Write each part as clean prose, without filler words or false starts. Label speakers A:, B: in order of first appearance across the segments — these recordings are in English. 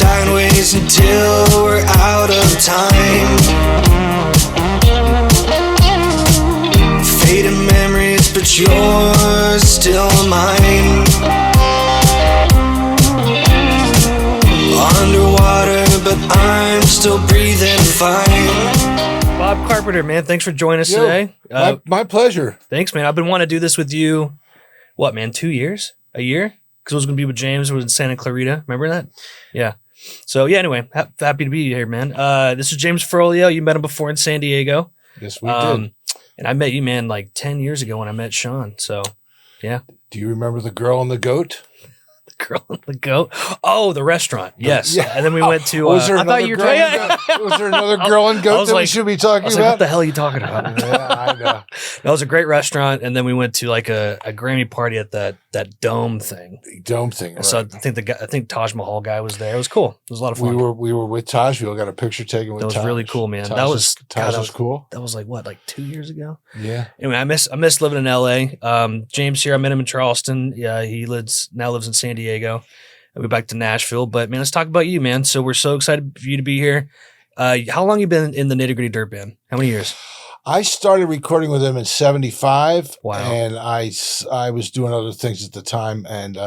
A: sideways until we're out of time. Fading memories, but yours still mine. Underwater, but I'm still breathing fine.
B: Bob Carpenter, man, thanks for joining us today.
C: My pleasure.
B: Thanks, man. I've been wanting to do this with you, what, man, 2 years? A year? Because I was going to be with James, who was in Santa Clarita. Remember that? Yeah. So, yeah, anyway, happy to be here, man. This is James Frolio. You met him before in San Diego.
C: Yes, we did.
B: And I met you, man, like 10 years ago when I met Sean. So, yeah.
C: Do you remember the girl and the goat?
B: Girl and the goat. Oh, the restaurant. Yes.
C: Yeah.
B: And then we went to.
C: Was there
B: I
C: another
B: thought you were
C: girl? Was there another girl and goat that we should be talking about?
B: What the hell are you talking about?
C: Yeah, I know.
B: That was a great restaurant, and then we went to like a Grammy party at that dome thing.
C: Dome thing. Right.
B: So I think Taj Mahal guy was there. It was cool. It was a lot of fun.
C: We were with Taj. We all got a picture taken with Taj.
B: That was really cool, man.
C: Taj was cool.
B: That was like what, like 2 years ago?
C: Yeah.
B: Anyway, I miss living in LA. James here. I met him in Charleston. Yeah, he now lives in San Diego. I'll be back to Nashville, but man, let's talk about you, man. So we're so excited for you to be here. How long you been in the Nitty Gritty Dirt Band? How many years?
C: I started recording with them in '75.
B: Wow.
C: And I was doing other things at the time, and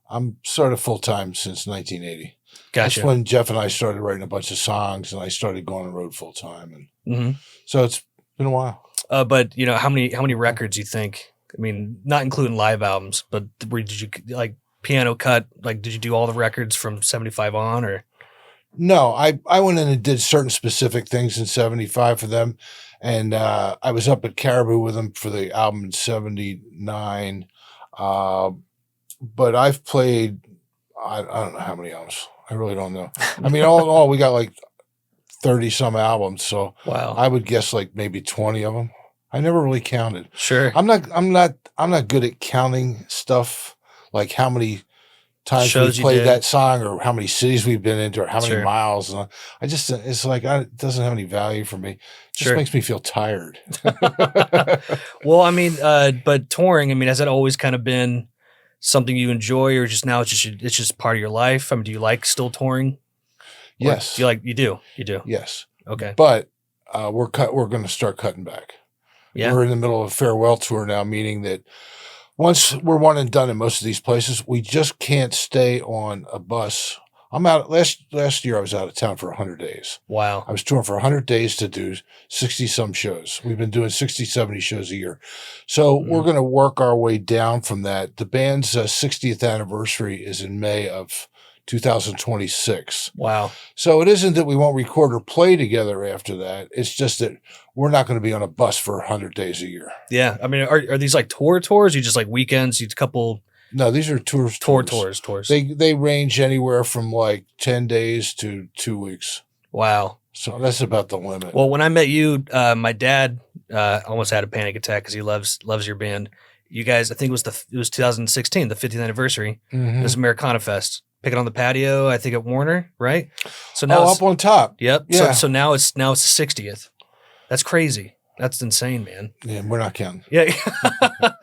C: I'm sort of full time since 1980.
B: Gotcha.
C: That's when Jeff and I started writing a bunch of songs, and I started going on the road full time, and so it's been a while.
B: But you know, how many records you think? I mean, not including live albums, but did you like piano cut? Like, did you do all the records from 75 on, or?
C: No, I went in and did certain specific things in 75 for them. And I was up at Caribou with them for the album in 79. But I've played, I don't know how many albums. I really don't know. I mean, all in all, we got like 30 some albums. So
B: wow.
C: I would guess like maybe 20 of them. I never really counted.
B: Sure.
C: I'm not good at counting stuff. Like how many times we played that song, or how many cities we've been into, or how many miles. And it's like, it doesn't have any value for me. It just makes me feel tired.
B: Well, I mean, but touring, I mean, has that always kind of been something you enjoy, or just now it's just part of your life? I mean, do you like still touring?
C: Yes.
B: Do you do?
C: Yes.
B: Okay.
C: But we're going to start cutting back.
B: Yeah.
C: We're in the middle of a farewell tour now, meaning that once we're one and done in most of these places, we just can't stay on a bus. I'm out last year. I was out of town for 100 days.
B: Wow.
C: I was touring for 100 days to do 60 some shows. We've been doing 60, 70 shows a year. So we're going to work our way down from that. The band's 60th anniversary is in May of 2026.
B: Wow.
C: So it isn't that we won't record or play together after that. It's just that we're not going to be on a bus for 100 days a year.
B: Yeah. I mean, are these like tours? Or you just like weekends? You couple?
C: No, these are tours. They range anywhere from like 10 days to 2 weeks.
B: Wow.
C: So that's about the limit.
B: Well, when I met you, my dad almost had a panic attack because he loves your band. You guys, I think it was 2016, the 50th anniversary. It was Americana Fest. Pick it on the patio, I think at Warner, right? So now
C: up on top.
B: Yep.
C: Yeah.
B: So now it's the 60th. That's crazy. That's insane, man.
C: Yeah, we're not counting.
B: Yeah.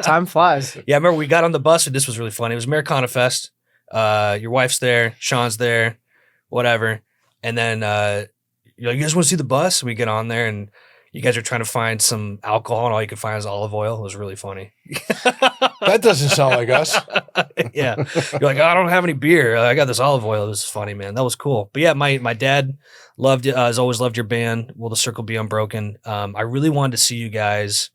D: Time flies.
B: Yeah, I remember we got on the bus, and this was really funny. It was Americana Fest. Your wife's there, Sean's there, whatever. And then you're like, you guys want to see the bus? And we get on there, and you guys are trying to find some alcohol, and all you could find is olive oil. It was really funny.
C: That doesn't sound like us.
B: Yeah. You're like, I don't have any beer. I got this olive oil. This is funny, man. That was cool. But yeah, my dad has always loved your band. Will the Circle Be Unbroken? I really wanted to see you guys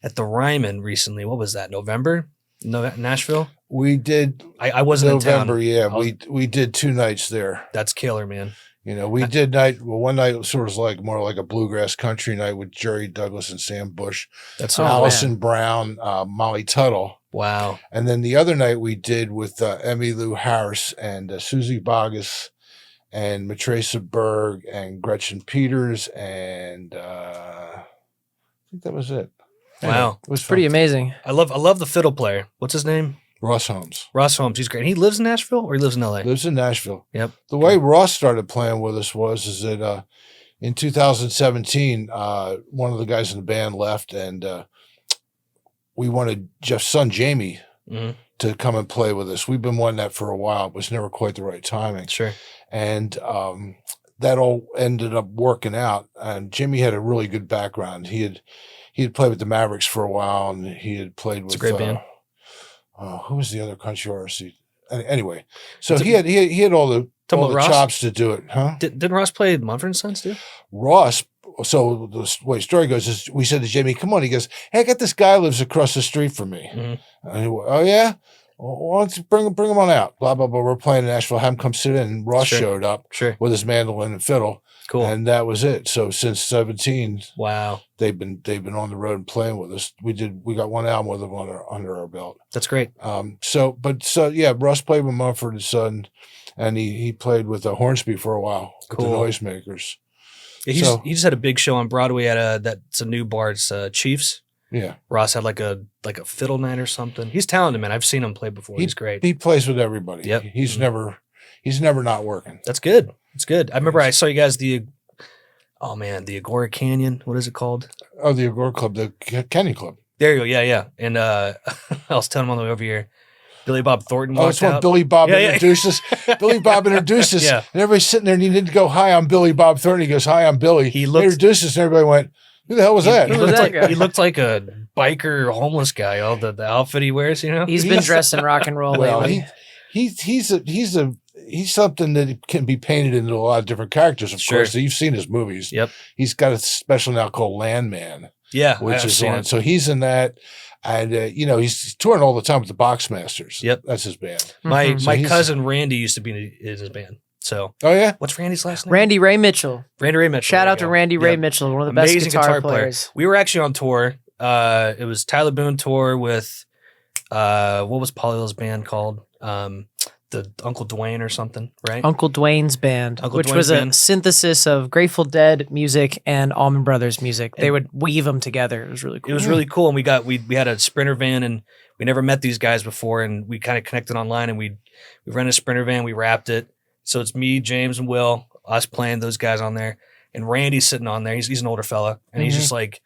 B: at the Ryman recently. What was that? November? Nashville?
C: We did.
B: I wasn't
C: November,
B: in town.
C: yeah. We did 2 nights there.
B: That's killer, man.
C: You know, we did one night was sort of like more like a bluegrass country night with Jerry Douglas and Sam Bush.
B: That's
C: Allison Brown, Molly Tuttle.
B: Wow.
C: And then the other night we did with Emmylou Harris and Susie Boggess and Matresa Berg and Gretchen Peters, and I think that was it.
B: Wow.
C: It was
D: pretty amazing.
B: I love the fiddle player. What's his name?
C: Ross Holmes.
B: Ross Holmes. He's great. And he lives in Nashville, or he lives in LA?
C: Lives in Nashville.
B: Yep.
C: The way Ross started playing with us is that in 2017, one of the guys in the band left, and we wanted Jeff's son, Jamie, to come and play with us. We've been wanting that for a while. It was never quite the right timing.
B: Sure.
C: And that all ended up working out. And Jimmy had a really good background. He had played with the Mavericks for a while, and he had played with
B: a great band.
C: Who was the other country artist? Anyway, so he had all the chops to do it, huh?
B: Didn't Ross play Mumford & Sons too?
C: Ross. So the way the story goes is we said to Jimmy, "Come on." He goes, "Hey, I got this guy who lives across the street from me."
B: Mm-hmm.
C: And he went, "Oh yeah, well, why don't you bring him on out?" Blah blah blah. We're playing in Nashville. Have him come sit in. And Ross showed up with his mandolin and fiddle.
B: Cool.
C: And that was it. So since 17,
B: wow,
C: they've been on the road and playing with us. We got one album with them under our belt.
B: That's great.
C: So yeah, Russ played with Mumford & Sons, and he played with Hornsby for a while with the Noisemakers.
B: Yeah, he just had a big show on Broadway at that's a new bar. It's Chiefs.
C: Yeah,
B: Ross had like a fiddle night or something. He's talented, man. I've seen him play before. He's great.
C: He plays with everybody.
B: Yep.
C: He's never not working.
B: That's good. It's good. I remember I saw you guys the Agora Canyon. What is it called?
C: Oh, the Agora Club, the Canyon Club.
B: There you go. Yeah. And I was telling him on the way over here, Billy Bob Thornton walked
C: it's when
B: out.
C: Billy Bob introduces. Billy Bob introduces, and everybody's sitting there and he didn't go, "Hi, I'm Billy Bob Thornton." He goes, "Hi, I'm Billy." He introduces, and everybody went, "Who the hell was that?"
B: He looked like a biker homeless guy. All the outfit he wears, you know.
D: He's been dressed in rock and roll lately.
C: He's something that can be painted into a lot of different characters. Of course, you've seen his movies.
B: Yep.
C: He's got a special now called Landman.
B: Yeah,
C: which is on. So he's in that. And, he's touring all the time with the Boxmasters.
B: Yep.
C: That's his band.
B: My cousin Randy used to be in his band. So,
C: oh, yeah?
B: What's Randy's last name?
D: Randy Ray Mitchell.
B: Shout
D: out to Randy Ray Mitchell, one of the best guitar players.
B: We were actually on tour. It was Tyler Boone tour with, what was Pauly Lil's band called? The Uncle Dwayne or something, right?
D: Uncle Dwayne's band, which was a synthesis of Grateful Dead music and Allman Brothers music. They would weave them together. It was really cool.
B: It was really cool. And we had a Sprinter van, and we never met these guys before, and we kind of connected online, and we rented a Sprinter van, we wrapped it. So it's me, James, and Will, us playing, those guys on there. And Randy's sitting on there. He's an older fella. And he's just like,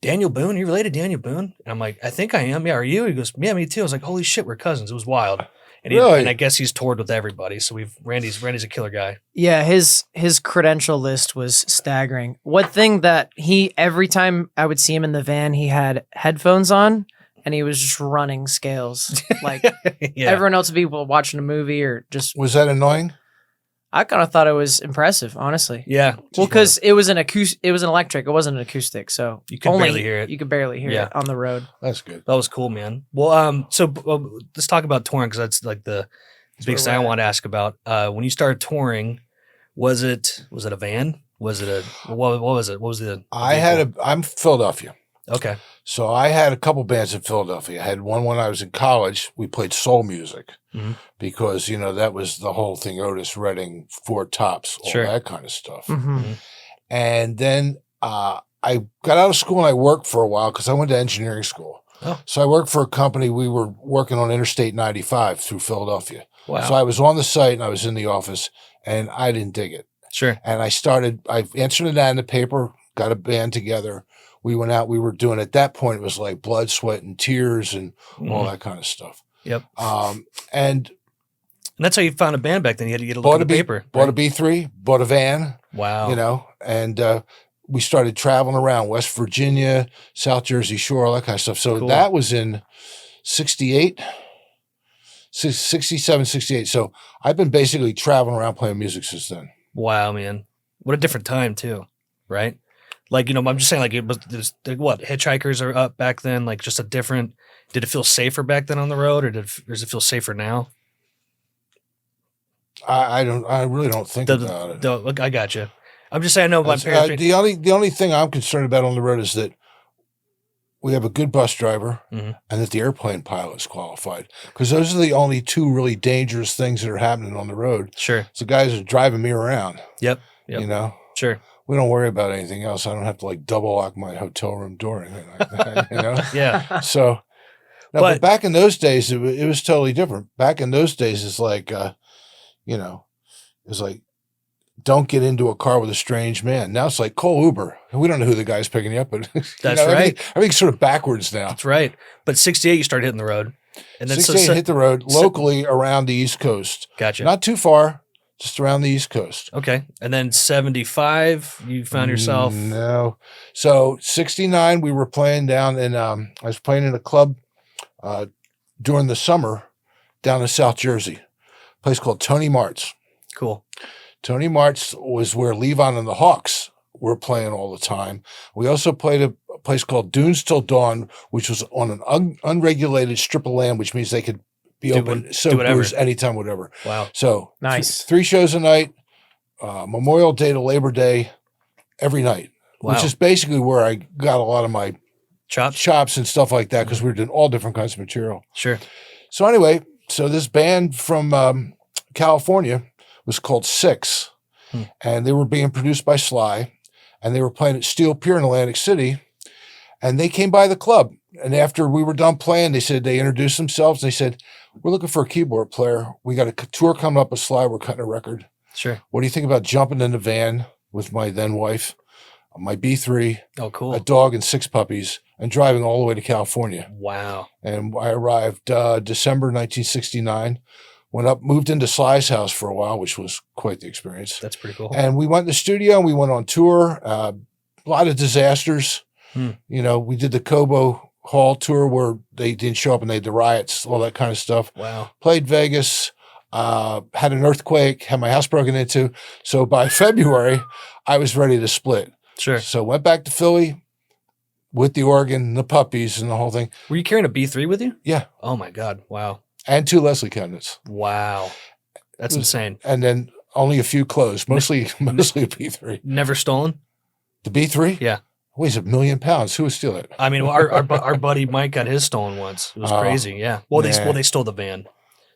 B: "Daniel Boone? You related to Daniel Boone?" And I'm like, "I think I am. Yeah, are you?" He goes, "Yeah, me too." I was like, "Holy shit, we're cousins." It was wild. And, and I guess he's toured with everybody. So Randy's a killer guy.
D: Yeah, his credential list was staggering. One thing that every time I would see him in the van, he had headphones on and he was just running scales. Like everyone else would be watching a movie or just.
C: Was that annoying?
D: I kind of thought it was impressive, honestly.
B: Yeah.
D: Well, because it was an electric. It wasn't an acoustic, so
B: you could barely hear it.
D: You could barely hear it on the road.
C: That's good.
B: That was cool, man. Well, so let's talk about touring, because that's like the big thing I want to ask about. When you started touring, was it a van? Was it what was it? What was the?
C: I'm Philadelphia.
B: Okay.
C: So I had a couple bands in Philadelphia. I had one when I was in college. We played soul music because, that was the whole thing. Otis Redding, Four Tops, all that kind of stuff. And then I got out of school and I worked for a while because I went to engineering school.
B: Oh.
C: So I worked for a company. We were working on Interstate 95 through Philadelphia.
B: Wow.
C: So I was on the site and I was in the office and I didn't dig it.
B: Sure.
C: And I answered an ad in the paper, got a band together. We went out, we were doing, at that point, it was like blood, sweat, and tears and all that kind of stuff.
B: Yep.
C: And
B: that's how you found a band back then. You had to get a look at the paper.
C: Bought a B3, bought a van.
B: Wow.
C: And we started traveling around West Virginia, South Jersey Shore, all that kind of stuff. So that was in 67, 68. So I've been basically traveling around playing music since then.
B: Wow, man. What a different time, too. Right? Like, I'm just saying, like, hitchhikers are up back then, like, just did it feel safer back then on the road, or does it feel safer now?
C: I really don't think about it.
B: Look, I got you. I'm just saying, I know my parents.
C: The only thing I'm concerned about on the road is that we have a good bus driver and that the airplane pilot's qualified, because those are the only two really dangerous things that are happening on the road.
B: Sure.
C: So guys are driving me around.
B: Yep.
C: Sure. We don't worry about anything else. I don't have to double lock my hotel room door or anything like that,
B: Yeah.
C: So, but back in those days, it was totally different. Back in those days, it's like, it's like, don't get into a car with a strange man. Now it's like, call Uber. We don't know who the guy's picking you up, but
B: that's right.
C: Everything's sort of backwards now.
B: That's right. But 68, you started hitting the road. And then
C: 68 hit the road locally around the East Coast.
B: Gotcha.
C: Not too far, just around the East Coast.
B: Okay. And then 75, you found yourself.
C: No. So 69, we were playing down in, I was playing in a club during the summer down in South Jersey, a place called Tony Mart's.
B: Cool.
C: Tony Mart's was where Levon and the Hawks were playing all the time. We also played a place called Dunes Till Dawn, which was on an unregulated strip of land, which means they could be open, so booze anytime, whatever.
B: Wow.
C: So
D: nice.
C: 3 shows a night, Memorial Day to Labor Day, every night, which is basically where I got a lot of my chops and stuff like that, because we were doing all different kinds of material.
B: Sure.
C: So anyway, so this band from California was called Six, and they were being produced by Sly, and they were playing at Steel Pier in Atlantic City, and they came by the club. And after we were done playing, they introduced themselves. They said, "We're looking for a keyboard player. We got a tour coming up with Sly. We're cutting a record.
B: Sure.
C: What do you think about jumping in the van with my then wife, my B3,
B: oh, cool,
C: a dog and 6 puppies, and driving all the way to California?"
B: Wow.
C: And I arrived December 1969. Went up, moved into Sly's house for a while, which was quite the experience.
B: That's pretty cool.
C: And we went in the studio and we went on tour. A lot of disasters. You know, we did the Cobo Hall tour where they didn't show up and they had the riots, all that kind of stuff.
B: Wow.
C: Played Vegas, had an earthquake, had my house broken into. So by February, I was ready to split.
B: Sure.
C: So went back to Philly with the organ, the puppies, and the whole thing.
B: Were you carrying a B3 with you?
C: Yeah.
B: Oh my God. Wow.
C: And 2 Leslie cabinets.
B: Wow. That's insane.
C: And then only a few clothes, mostly a B3.
B: Never stolen?
C: The B3?
B: Yeah.
C: Weighs 1 million pounds. Who would steal it?
B: I mean, our buddy Mike got his stolen once. It was crazy. Yeah. Well, they stole the van.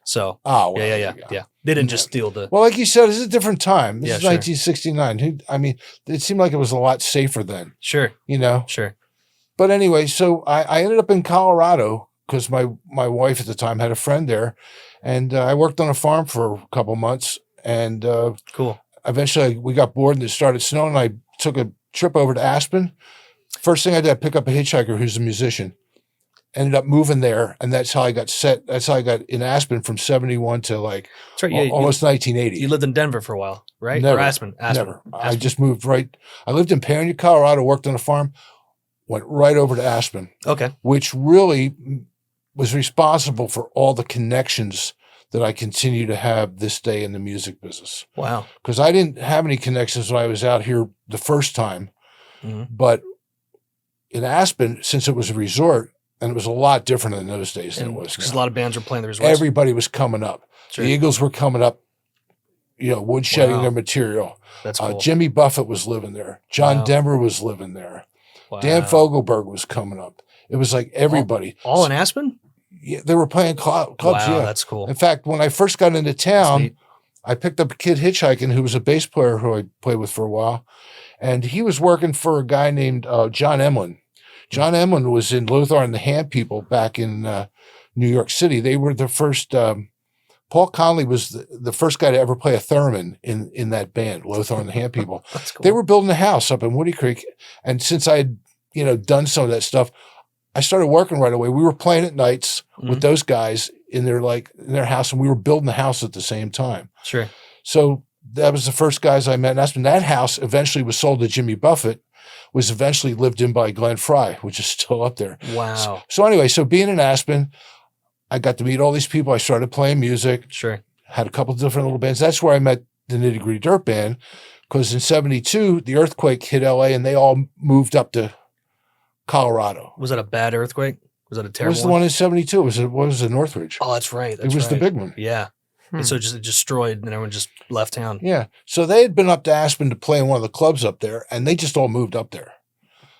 B: So.
C: Oh, well,
B: yeah. They didn't just steal the.
C: Well, like you said, it's a different time. This is
B: sure.
C: 1969. I mean, it seemed like it was a lot safer then.
B: Sure.
C: You know?
B: Sure.
C: But anyway, so I ended up in Colorado because my wife at the time had a friend there. And I worked on a farm for a couple months. And
B: cool.
C: Eventually we got bored and it started snowing. I took a trip over to Aspen. First thing I did, I pick up a hitchhiker who's a musician. Ended up moving there, and that's how I got set. That's how I got in Aspen from 71 to like almost 1980.
B: You lived in Denver for a while, right?
C: Never.
B: Or Aspen?
C: Never. I just moved right. I lived in Pioneer, Colorado, worked on a farm, went right over to Aspen.
B: Okay.
C: Which really was responsible for all the connections that I continue to have this day in the music business.
B: Wow.
C: Because I didn't have any connections when I was out here the first time. But in Aspen, since it was a resort, and it was a lot different in those days than it was
B: because
C: now.
B: a lot of bands were playing the resorts.
C: Everybody was coming up. Sure. The Eagles were coming up, you know, woodshedding their material.
B: That's cool.
C: Jimmy Buffett was living there. John Denver was living there. Wow. Dan Fogelberg was coming up. It was like everybody.
B: All in Aspen?
C: Yeah, they were playing clubs.
B: Wow,
C: yeah,
B: that's cool.
C: In fact, when I first got into town, I picked up a kid hitchhiking who was a bass player who I played with for a while. And he was working for a guy named John Emlin. John Emlin was in Lothar and the Hand People back in New York City. They were the first, Paul Conley was the first guy to ever play a theremin in that band, Lothar and the Hand People.
B: That's cool.
C: They were building a house up in Woody Creek. And since I had, you know, done some of that stuff, I started working right away. We were playing at nights with those guys in their house, and we were building the house at the same time.
B: Sure.
C: So that was the first guys I met in Aspen. That house eventually was sold to Jimmy Buffett, was eventually lived in by Glenn Fry, which is still up there.
B: Wow.
C: So anyway, so being in Aspen, I got to meet all these people. I started playing music.
B: Sure.
C: Had a couple of different little bands. That's where I met the Nitty Gritty Dirt Band, because in 72, the earthquake hit LA and they all moved up to Colorado.
B: Was that a bad earthquake? Was that a terrible
C: It was the one in 72. It was in Northridge.
B: Oh, that's right.
C: It was the big one.
B: Yeah. And so it destroyed and everyone just left town.
C: Yeah. So they had been up to Aspen to play in one of the clubs up there, and they just all moved up there.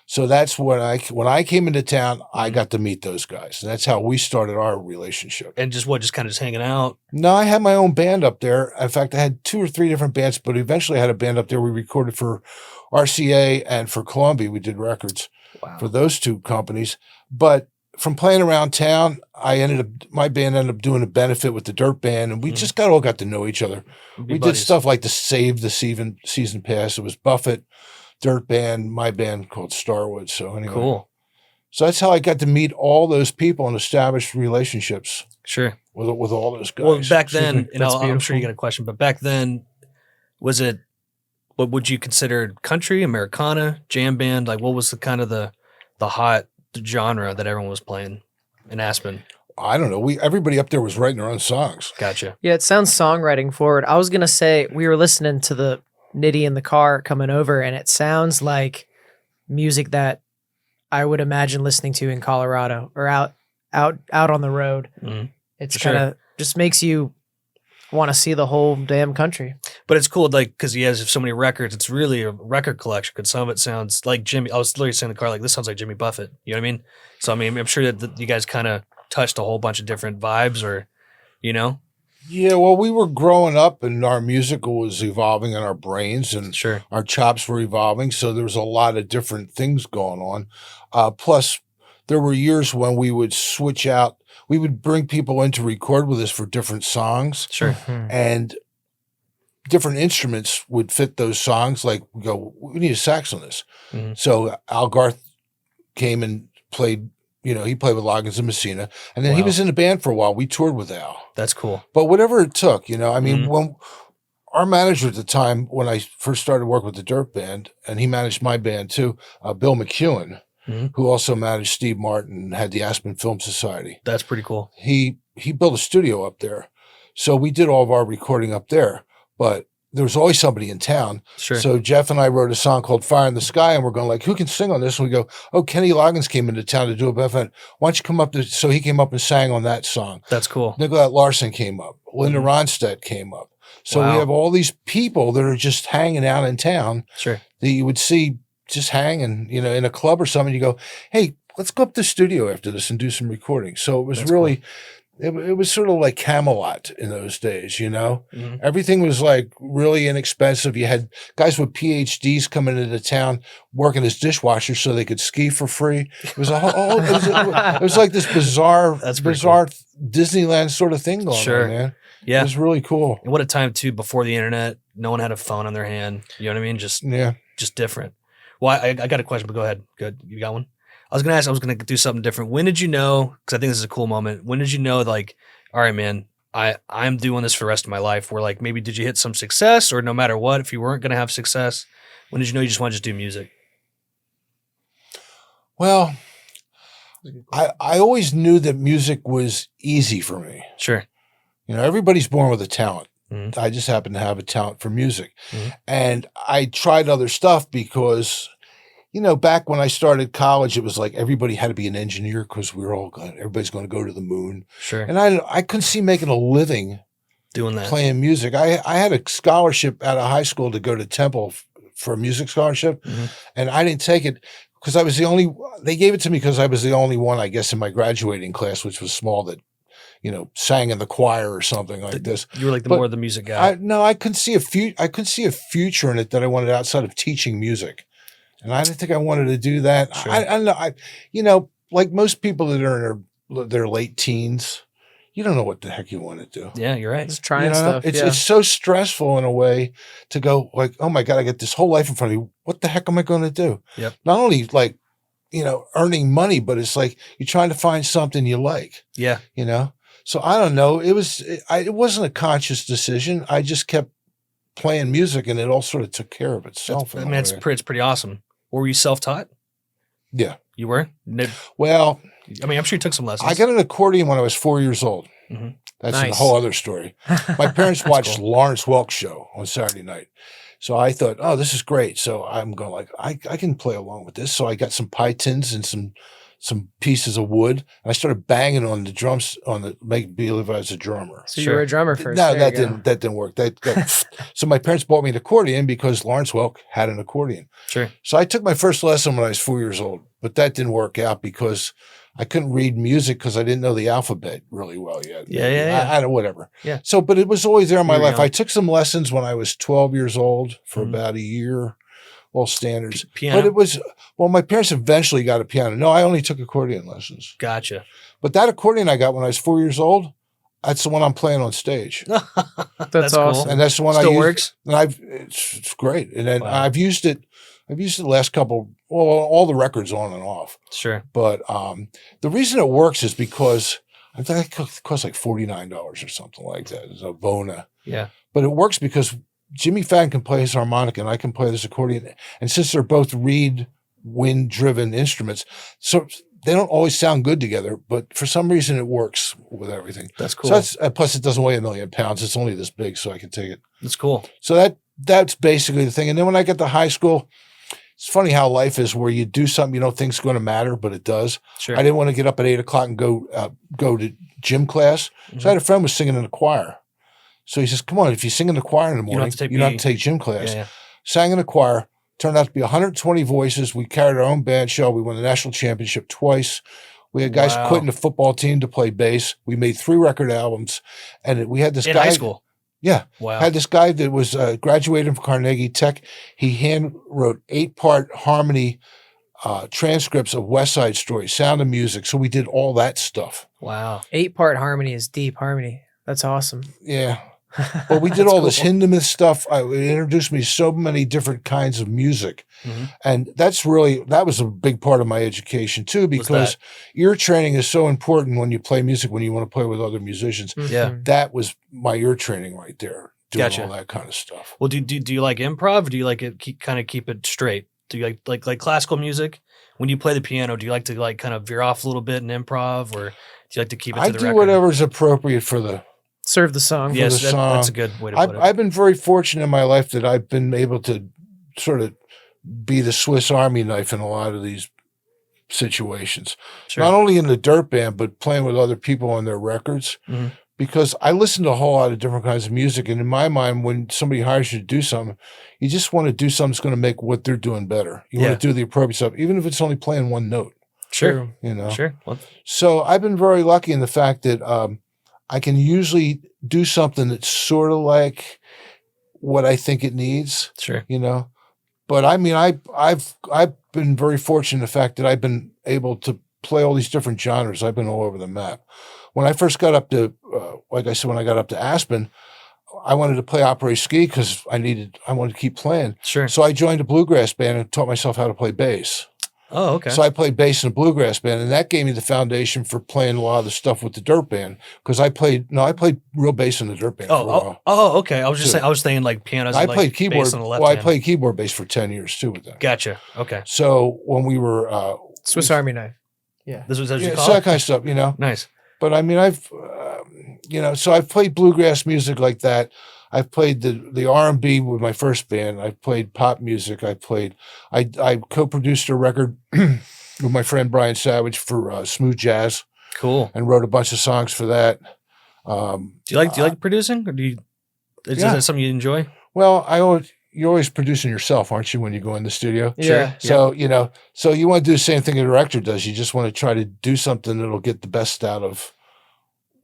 C: So that's when I came into town, I got to meet those guys. And that's how we started our relationship.
B: And just kind of just hanging out?
C: No, I had my own band up there. In fact, I had 2 or 3 different bands, but eventually I had a band up there. We recorded for RCA and for Columbia. We did records for those 2 companies. But from playing around town, my band ended up doing a benefit with the Dirt Band, and we just all got to know each other. We did stuff like the Save the Season Pass. It was Buffett, Dirt Band, my band called Starwood. So anyway.
B: Cool.
C: So that's how I got to meet all those people and establish relationships.
B: Sure.
C: With all those guys.
B: Well, back then, I'm sure you
D: beautiful.
B: got a question, but back then, was it, what would you consider country, Americana, jam band? Like, what was the kind of the hot genre that everyone was playing in Aspen?
C: I don't know. Everybody up there was writing their own songs.
B: Gotcha.
D: Yeah, it sounds songwriting forward. I was going to say, we were listening to the Nitty in the car coming over, and it sounds like music that I would imagine listening to in Colorado or out on the road.
B: Mm-hmm.
D: It's kind of just makes you want to see the whole damn country.
B: But it's cool, like, because he has so many records. It's really a record collection. Because some of it sounds like Jimmy. I was literally saying in the car, like, this sounds like Jimmy Buffett. You know what I mean? So I mean, I'm sure that you guys kind of touched a whole bunch of different vibes, or you know.
C: Yeah, well, we were growing up, and our music was evolving in our brains, and
B: Sure.
C: our chops were evolving. So there was a lot of different things going on. Plus, there were years when we would switch out. We would bring people in to record with us for different songs.
B: Sure.
C: And different instruments would fit those songs. Like, we need a saxophonist.
B: Mm-hmm.
C: So Al Garth came and played, he played with Loggins and Messina. And then he was in the band for a while. We toured with Al.
B: That's cool.
C: But whatever it took, I mean, when our manager at the time, when I first started working with the Dirt Band, and he managed my band too, Bill McEwen, who also managed Steve Martin and had the Aspen Film Society.
B: That's pretty cool.
C: He built a studio up there. So we did all of our recording up there, but there was always somebody in town.
B: Sure.
C: So Jeff and I wrote a song called Fire in the Sky, and we're going like, who can sing on this? And we go, oh, Kenny Loggins came into town to do a benefit. Why don't you come up? So he came up and sang on that song.
B: That's cool.
C: Nicolette Larson came up. Linda Ronstadt came up. So we have all these people that are just hanging out in town.
B: Sure.
C: That you would see just hanging, in a club or something. You go, hey, let's go up to the studio after this and do some recording. So it was really, cool. It was sort of like Camelot in those days, Everything was like really inexpensive. You had guys with PhDs coming into town working as dishwashers so they could ski for free. It was it was like this bizarre Disneyland sort of thing going on, man.
B: Yeah.
C: It was really cool.
B: And what a time too, before the internet, no one had a phone in their hand. You know what I mean? Just different. Well, I got a question, but go ahead. Good. You got one? I was going to do something different. When did you know, because I think this is a cool moment, when did you know, like, all right, man, I'm doing this for the rest of my life? Where, like, maybe did you hit some success, or no matter what, if you weren't going to have success, when did you know you just want to just do music?
C: Well, I always knew that music was easy for me.
B: Sure.
C: Everybody's born with a talent.
B: Mm-hmm.
C: I just happen to have a talent for music.
B: Mm-hmm.
C: And I tried other stuff because, back when I started college, it was like everybody had to be an engineer because everybody's going to go to the moon.
B: Sure.
C: And I couldn't see making a living
B: doing that,
C: playing music. I had a scholarship out of high school to go to Temple for a music scholarship. Mm-hmm. And I didn't take it because they gave it to me because I was the only one, I guess, in my graduating class, which was small, that sang in the choir or something like this.
B: You were like more of the music guy.
C: I couldn't see a future in it that I wanted outside of teaching music, and I didn't think I wanted to do that.
B: Sure.
C: I don't know. Like most people that are in their late teens, you don't know what the heck you want to do.
B: Yeah, you're right.
D: Just trying stuff.
C: It's so stressful in a way to go like, oh my God, I got this whole life in front of me. What the heck am I going to do?
B: Yep.
C: Not only like, earning money, but it's like you're trying to find something you like.
B: Yeah.
C: So I don't know. It wasn't a conscious decision. I just kept playing music, and it all sort of took care of itself.
B: It's pretty awesome. Were you self-taught?
C: Yeah.
B: You were?
C: Well,
B: I mean, I'm sure you took some lessons.
C: I got an accordion when I was 4 years old.
B: Mm-hmm.
C: That's a whole other story. My parents watched Lawrence Welk's show on Saturday night. So I thought, oh, this is great. So I'm going like, I can play along with this. So I got some pie tins and some pieces of wood, and I started banging on the drums make believe I was a drummer.
D: So you were a drummer first.
C: No, that didn't work. So my parents bought me an accordion because Lawrence Welk had an accordion.
B: Sure.
C: So I took my first lesson when I was 4 years old, but that didn't work out because I couldn't read music because I didn't know the alphabet really well yet.
B: Yeah.
C: I don't, whatever.
B: Yeah.
C: So, but it was always there in my life.
B: Young.
C: I took some lessons when I was 12 years old for about a year. All standards.
B: Piano?
C: But it was, my parents eventually got a piano. No, I only took accordion lessons.
B: Gotcha.
C: But that accordion I got when I was 4 years old, that's the one I'm playing on stage.
D: That's awesome.
C: Cool. And that's the one
B: Still works?
C: And it's great. And then I've used it the last couple well, all the records on and off.
B: Sure.
C: But the reason it works is because I think it costs like $49 or something like that. It's a Bona.
B: Yeah.
C: But it works because Jimmy Fallon can play his harmonica and I can play this accordion. And since they're both reed, wind-driven instruments, so they don't always sound good together, but for some reason it works with everything.
B: That's cool.
C: So that's, plus it doesn't weigh 1,000,000 pounds. It's only this big, so I can take it.
B: That's cool.
C: So that's basically the thing. And then when I get to high school, it's funny how life is where you do something you don't think is going to matter, but it does.
B: Sure.
C: I didn't want to get up at 8 o'clock and go to gym class.
B: Mm-hmm.
C: So I had a friend who was singing in a choir. So he says, come on, if you sing in the choir in the morning, you don't have to take gym class.
B: Yeah.
C: Sang in a choir. Turned out to be 120 voices. We carried our own band shell. We won the national championship twice. We had guys quitting the football team to play bass. We made 3 record albums. And we had this guy.
B: In high school?
C: Yeah.
B: Wow.
C: Had this guy that was graduated from Carnegie Tech. He hand wrote 8-part harmony transcripts of West Side Story, Sound of Music. So we did all that stuff.
B: Wow.
D: 8-part harmony is deep harmony. That's awesome.
C: Yeah. But we did all this Hindemith stuff. It introduced me to so many different kinds of music.
B: Mm-hmm.
C: And that was a big part of my education too, because ear training is so important when you play music, when you want to play with other musicians.
D: Mm-hmm.
B: Yeah.
C: That was my ear training right there, doing all that kind of stuff.
B: Well, do you like improv? Or do you like it keep it straight? Do you like classical music? When you play the piano, do you like to like kind of veer off a little bit in improv, or do you like to keep it to the record?
C: I do whatever's appropriate for the
D: serve the song.
B: Yes,
C: song.
B: That's a good way to put it.
C: I've been very fortunate in my life that I've been able to sort of be the Swiss Army knife in a lot of these situations.
B: Sure.
C: Not only in the Dirt Band, but playing with other people on their records.
B: Mm-hmm.
C: Because I listen to a whole lot of different kinds of music. And in my mind, when somebody hires you to do something, you just want to do something that's going to make what they're doing better. You want to do the appropriate stuff, even if it's only playing one note.
B: Sure.
C: You know?
B: Sure.
C: So I've been very lucky in the fact that I can usually do something that's sort of like what I think it needs.
B: Sure.
C: You know? But I mean, I've been very fortunate in the fact that I've been able to play all these different genres. I've been all over the map. When I first got up to, like I said, when I got up to Aspen, I wanted to play opera ski because I wanted to keep playing.
B: Sure.
C: So I joined a bluegrass band and taught myself how to play bass.
B: Oh, okay.
C: So I played bass in a bluegrass band, and that gave me the foundation for playing a lot of the stuff with the Dirt Band. Because I played real bass in the Dirt Band for a while.
B: Oh, okay. I was just saying, I was thinking like pianos.
C: I
B: and,
C: played keyboard.
B: Bass on the left
C: I
B: hand.
C: played keyboard bass for 10 years too with them.
B: Gotcha. Okay.
C: So when we were
D: Swiss Army knife. Yeah.
B: This was as you
C: so
B: call
C: that
B: it?
C: kind of stuff, you know.
B: Nice.
C: But I mean, so I've played bluegrass music like that. I've played the R&B with my first band. I've played pop music. I co-produced a record with my friend Brian Savage for Smooth Jazz.
B: Cool.
C: And wrote a bunch of songs for that.
B: Do you like producing, or is that something you enjoy?
C: Well, you're always producing yourself, aren't you, when you go in the studio?
D: Yeah.
C: So, so you want to do the same thing a director does. You just want to try to do something that'll get the best out of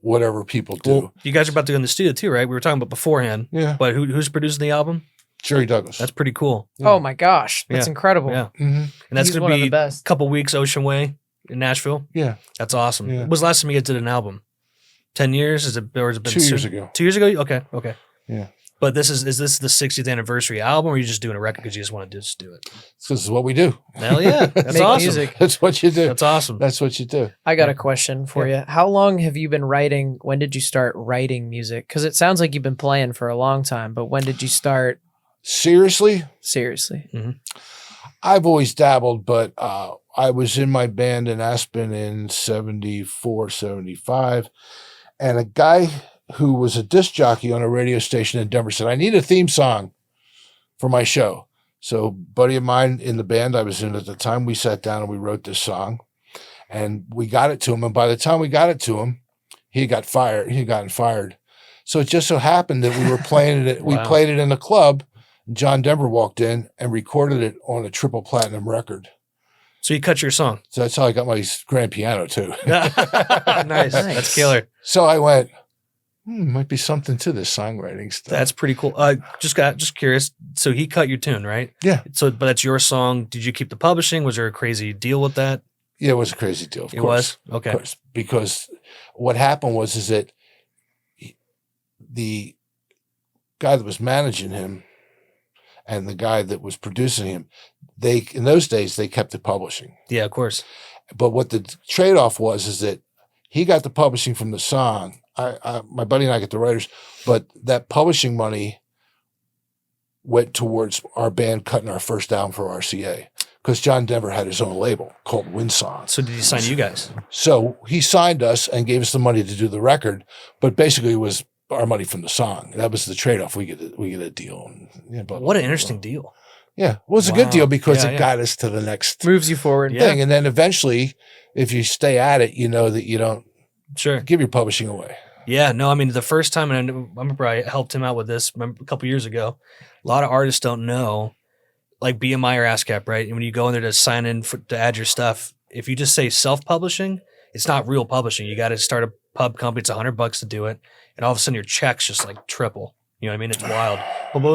C: whatever people do.
B: Well, you guys are about to go in the studio too, right? We were talking about beforehand.
C: Yeah.
B: But who's producing the album?
C: Jerry Douglas.
B: That's pretty cool.
C: Yeah.
D: Oh my gosh, that's incredible.
B: Yeah.
C: Mm-hmm.
B: And that's
D: He's
B: going
D: one of
B: to
D: the
B: be
D: best.
B: a couple weeks Ocean Way in Nashville.
C: Yeah.
B: That's awesome.
C: Yeah.
B: When was the last time you guys did an album? 10 years? Has it been
C: 2 years ago?
B: 2 years ago? Okay.
C: Yeah.
B: But is this the 60th anniversary album, or are you just doing a record because you just want to do it?
C: This is what we do.
B: Hell yeah. That's
D: Make
B: awesome.
D: music.
C: That's what you do.
B: That's awesome.
C: That's what you do.
D: I got a question for you. How long have you been writing? When did you start writing music? Because it sounds like you've been playing for a long time, but when did you start?
C: Seriously?
D: Seriously.
B: Mm-hmm.
C: I've always dabbled, but I was in my band in Aspen in 74, 75. And a guy who was a disc jockey on a radio station in Denver said, I need a theme song for my show. So a buddy of mine in the band I was in at the time, we sat down and we wrote this song. And we got it to him. And by the time we got it to him, he had gotten fired. So it just so happened that we were playing it. We played it in a club. And John Denver walked in and recorded it on a triple platinum record.
B: So you cut your song.
C: So that's how I got my grand piano too.
B: Nice. That's killer.
C: So I went, might be something to this songwriting stuff.
B: That's pretty cool. Just curious. So he cut your tune, right?
C: Yeah.
B: So, but that's your song. Did you keep the publishing? Was there a crazy deal with that?
C: Yeah, it was a crazy deal. Of
B: It
C: course.
B: was? Okay.
C: Of course. Because what happened was that the guy that was managing him and the guy that was producing him, in those days, they kept the publishing.
B: Yeah, of course.
C: But what the trade-off was is that he got the publishing from the song. My buddy and I get the writers, but that publishing money went towards our band cutting our first album for RCA, because John Denver had his own label called Windsong.
B: So did he sign you guys?
C: So he signed us and gave us the money to do the record, but basically it was our money from the song. That was the trade-off. We get a deal. And,
B: what an interesting deal.
C: Yeah, it was a good deal because it got us to the next
D: moves you forward
C: thing. And then eventually, if you stay at it, you know that you don't give your publishing away.
B: Yeah, no, I mean, the first time, and I remember I helped him out with this a couple years ago, a lot of artists don't know, like BMI or ASCAP, right? And when you go in there to sign in to add your stuff, if you just say self-publishing, it's not real publishing. You got to start a pub company. It's $100 to do it. And all of a sudden your checks just like triple. You know what I mean? It's wild.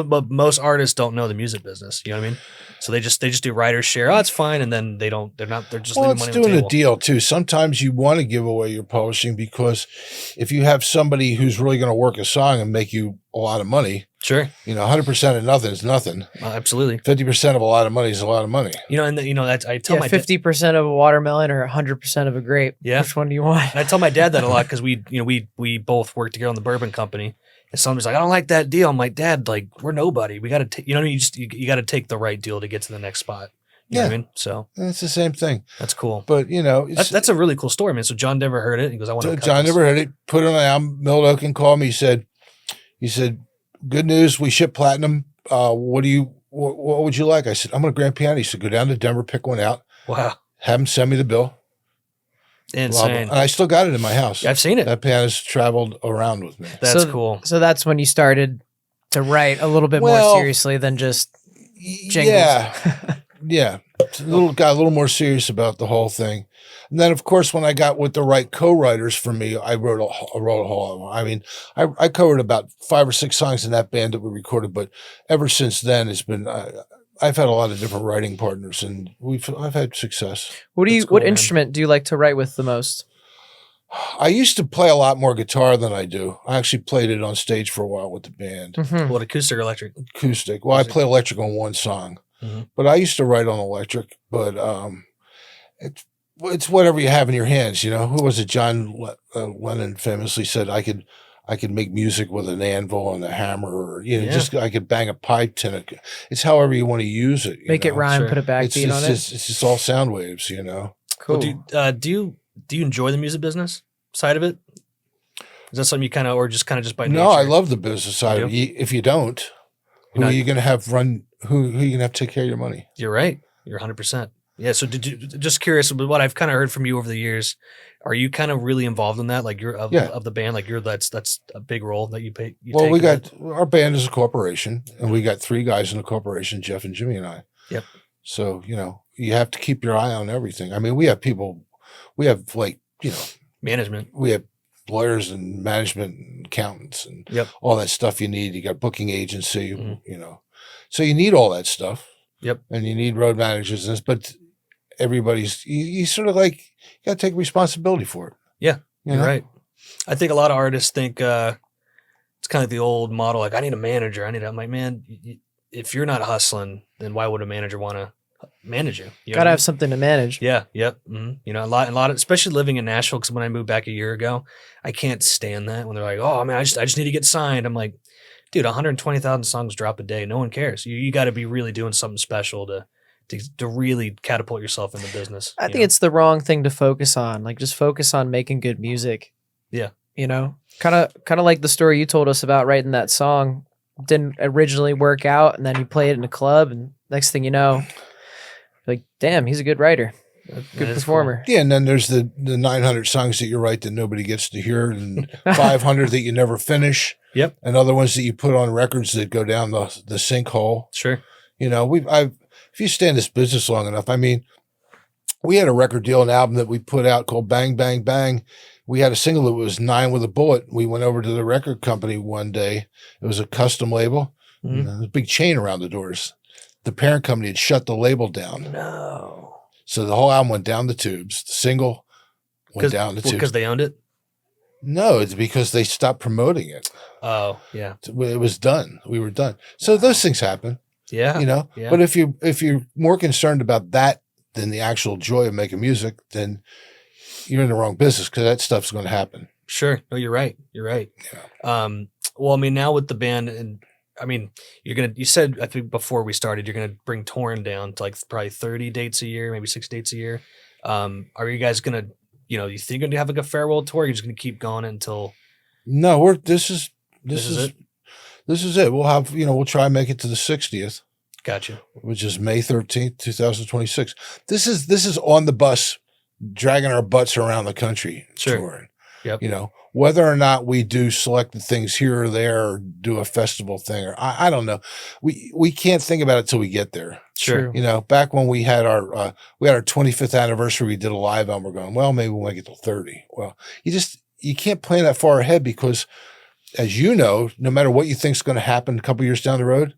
B: But most artists don't know the music business. You know what I mean? So they just do writer's share. Oh, it's fine. And then they're just leaving money on the table.
C: Well, it's doing a deal too. Sometimes you want to give away your publishing because if you have somebody who's really going to work a song and make you a lot of money,
B: sure.
C: 100% of nothing is nothing.
B: Absolutely.
C: 50% of a lot of money is a lot of money.
B: That's I tell my
D: 50% of a watermelon or 100% of a grape.
B: Yeah.
D: Which one do you want?
B: And I tell my dad that a lot because we both work together on the Bourbon company. And somebody's like, I don't like that deal. I'm like, Dad, like we're nobody. We got to take, you got to take the right deal to get to the next spot. You know what I mean? So
C: it's the same thing.
B: That's cool.
C: But
B: that's a really cool story, man. So John Denver heard it. He goes, I want to.
C: John Denver heard it. Put it on an album. Milt Oaken called me. He said, good news. We ship platinum. What would you like? I said, I'm a grand piano. He said, go down to Denver, pick one out.
B: Wow.
C: Have him send me the bill.
B: Insane.
C: And I still got it in my house.
B: Yeah, I've seen it.
C: That piano's traveled around with me.
B: That's cool.
D: So that's when you started to write a little bit more seriously than just jingles.
C: Yeah. Yeah. Got a little more serious about the whole thing. And then, of course, when I got with the right co-writers for me, I wrote a whole album. I mean, I covered about 5 or 6 songs in that band that we recorded, but ever since then, it's been I've had a lot of different writing partners, and I've had success.
D: What instrument do you like to write with the most?
C: I used to play a lot more guitar than I do. I actually played it on stage for a while with the band.
B: Mm-hmm. What, acoustic or electric?
C: Acoustic. Well, I play electric on one song, but I used to write on electric. But it's whatever you have in your hands. Who was it? John Lennon famously said, "I could make music with an anvil and a hammer, or just I could bang a pipe tin. It's however you want to use it.
D: Make it rhyme, put a backbeat on it.
C: It's just all sound waves,
D: Cool.
B: Well, do you enjoy the music business side of it? Is that something you kind of, or just by nature?
C: No, I love the business side of it. If you don't, who are you going to have run? Who are you going to have to take care of your money?
B: You're right. You're 100%. Yeah. So just curious about what I've kind of heard from you over the years. Are you kind of really involved in that? Like you're of the band, like that's a big role that you pay.
C: Well, our band is a corporation, and we got 3 guys in the corporation, Jeff and Jimmy and I.
B: Yep.
C: So, you have to keep your eye on everything. I mean, we have people, we have
B: management.
C: We have lawyers and management and accountants and all that stuff you need. You got booking agency, So you need all that stuff.
B: Yep.
C: And you need road managers and this, but everybody's, you sort of like, you got to take responsibility for it.
B: Yeah. You're right. I think a lot of artists think it's kind of the old model, like I need a manager. I'm like, man, if you're not hustling, then why would a manager want to manage you?
D: Gotta have something to manage.
B: Yeah. Yep. Mm-hmm. A lot of, especially living in Nashville, because when I moved back a year ago, I can't stand that when they're like, oh man, I just need to get signed. I'm like, dude, 120,000 songs drop a day. No one cares. You got to be really doing something special to really catapult yourself in the business.
D: I think it's the wrong thing to focus on. Like just focus on making good music.
B: Yeah.
D: Kind of like the story you told us about writing that song. Didn't originally work out, and then you play it in a club, and next thing you know, you're like, damn, he's a good writer. Good performer.
C: Cool. Yeah, and then there's the 900 songs that you write that nobody gets to hear, and 500 that you never finish.
B: Yep.
C: And other ones that you put on records that go down the sinkhole.
B: Sure.
C: If you stay in this business long enough, I mean, we had a record deal, an album that we put out called Bang, Bang, Bang. We had a single that was 9 with a Bullet. We went over to the record company one day. It was a custom label. Mm-hmm. There was a big chain around the doors. The parent company had shut the label down.
B: No.
C: So the whole album went down the tubes. The single went down the tubes.
B: Because they owned it?
C: No, it's because they stopped promoting it.
B: Oh, yeah.
C: It was done. We were done. So those things happen.
B: Yeah.
C: You know,
B: Yeah.
C: but if you're more concerned about that than the actual joy of making music, then you're in the wrong business, because that stuff's going to happen.
B: Sure. No, you're right. You're right.
C: Yeah.
B: Well, I mean, now with the band, and I mean, you said, I think before we started, you're going to bring touring down to like probably 30 dates a year, maybe 6 dates a year. Are you guys going to, you think you're going to have like a farewell tour? Or you're just going to keep going until?
C: No, this is it. We'll have, we'll try and make it to the 60th.
B: Gotcha.
C: Which is May 13th, 2026. This is on the bus, dragging our butts around the country.
B: Sure.
C: Touring.
B: Yep.
C: Whether or not we do selected things here or there, or do a festival thing, or I don't know. We can't think about it till we get there.
B: Sure.
C: Back when we had our 25th anniversary, we did a live album. We're going, well, maybe we'll make it till 30. Well, you can't plan that far ahead, because, as you know, no matter what you think is going to happen a couple years down the road,